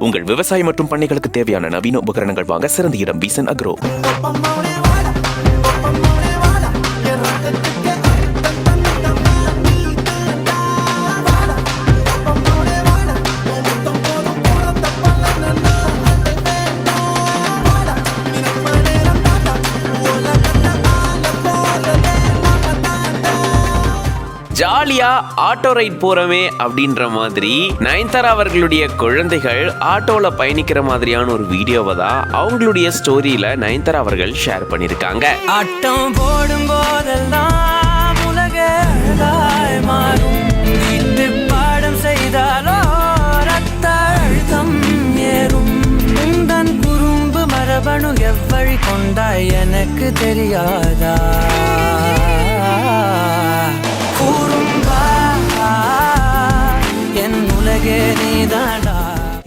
உங்கள் விவசாயம் மற்றும் பண்ணைகளுக்கு தேவையான நவீன உபகரணங்கள் வாங்க சிறந்த இடம் விசன் அக்ரோ. ஜாலியா ஆட்டோ ரைட் போறவே அப்படின்ற மாதிரி நயன்தாரா அவர்களுடைய குழந்தைகள் ஆட்டோல பயணிக்கிற மாதிரியான ஒரு வீடியோவை தான் அவங்களுடைய ஸ்டோரியில நயன்தாரா அவர்கள் ஷேர் பண்ணிருக்காங்க. ஆட்டம் போடும் போதெல்லாம் உலக மாறும், பாடம் செய்தாலோ ரத்த அழுத்தம் ஏறும், உந்தன் குறும்பு மரபணு எவ்வழி கொண்டாய் எனக்கு தெரியாதா, என் உலகே நீதாடா.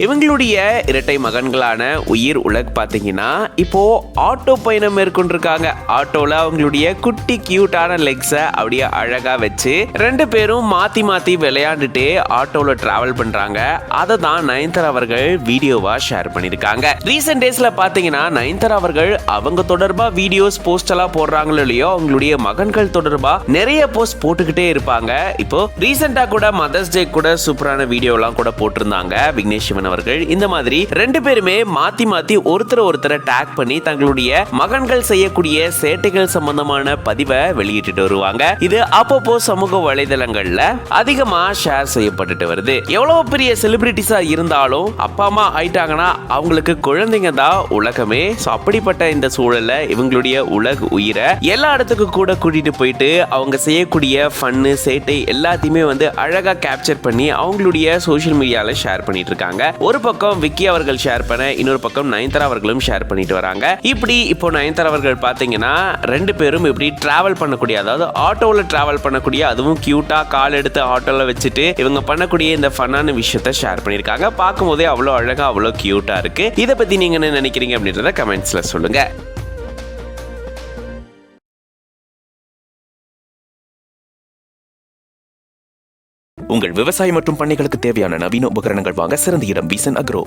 இவங்களுடைய இரட்டை மகன்களான உயிர் உலக் பாத்தீங்கன்னா இப்போ ஆட்டோ பயணம் மேற்கொண்டிருக்காங்க. ஆட்டோல அவங்களுடைய குட்டி கியூட்டான லெக்ஸ அப்படியே அழகா வச்சு ரெண்டு பேரும் மாத்தி மாத்தி விளையாண்டுட்டே ஆட்டோல டிராவல் பண்றாங்க. அதை தான் நயன்தாரா அவர்கள் வீடியோவா ஷேர் பண்ணிருக்காங்க. ரீசெண்ட் டேஸ்ல பாத்தீங்கன்னா நயன்தாரா அவர்கள் அவங்க தொடர்பா வீடியோஸ் போஸ்ட் எல்லாம் போடுறாங்களோ இல்லையோ, அவங்களுடைய மகன்கள் தொடர்பா நிறைய போஸ்ட் போட்டுக்கிட்டே இருப்பாங்க. இப்போ ரீசெண்டா கூட மதர்ஸ் டே கூட சூப்பரான வீடியோ எல்லாம் கூட போட்டிருந்தாங்க விக்னேஷ் சிவன் அவர்கள். இந்த மாதிரி ரெண்டு பேருமே மாத்தி மாத்தி ஒருத்தரை டேக் பண்ணி தங்களுடைய மகன்கள் செய்யக்கூடிய சேட்டைகள் சம்பந்தமான பதிவை வெளியிட்டு வருவாங்க. இது அப்பப்போ சமூக வலைதளங்கள்ல அதிகமா ஷேர் செய்யப்பட்டுட்டு வருது. எவ்வளவு பெரிய செலிபிரிட்டிஸா இருந்தாலும் அப்பா அம்மா ஆயிட்டாங்கன்னா அவங்களுக்கு குழந்தைங்க தான் உலகமே. அப்படிப்பட்ட இந்த சூழல்ல இவங்களுடைய உலக உயிரை எல்லா இடத்துக்கும் கூட கூட்டிட்டு போயிட்டு அவங்க செய்யக்கூடிய ஃபன்னு சேட்டை எல்லாத்தையுமே அழகா கேப்சர் பண்ணி அவங்களுடைய சோசியல் மீடியால ஷேர் பண்ணிட்டு இருக்காங்க. ஒரு பக்கம் விக்கி அவர்கள் ஷேர் பண்ண, இன்னொரு பக்கம் நயன்தாரா அவர்களும் ஷேர் பண்ணிட்டு வராங்க. இப்படி இப்போ நயன்தாரா அவர்கள் பாத்தீங்கன்னா ரெண்டு பேரும் இப்படி டிராவல் பண்ணக்கூடிய, அதாவது ஆட்டோல டிராவல் பண்ணக்கூடிய, அதுவும் கியூட்டா கால் எடுத்து ஆட்டோல வச்சுட்டு இவங்க பண்ணக்கூடிய இந்த ஃபன்னான விஷயத்தை ஷேர் பண்ணிருக்காங்க. பார்க்கும் போதே அவ்வளோ அழகா அவ்வளோ கியூட்டா இருக்கு. இதை பத்தி நீங்க என்ன நினைக்கிறீங்க அப்படின்றத கமெண்ட்ஸ்ல சொல்லுங்க. உங்கள் விவசாயம் மற்றும் பண்ணைகளுக்கு தேவையான நவீன உபகரணங்கள் வாங்க சிறந்த இடம் விசன் அக்ரோ.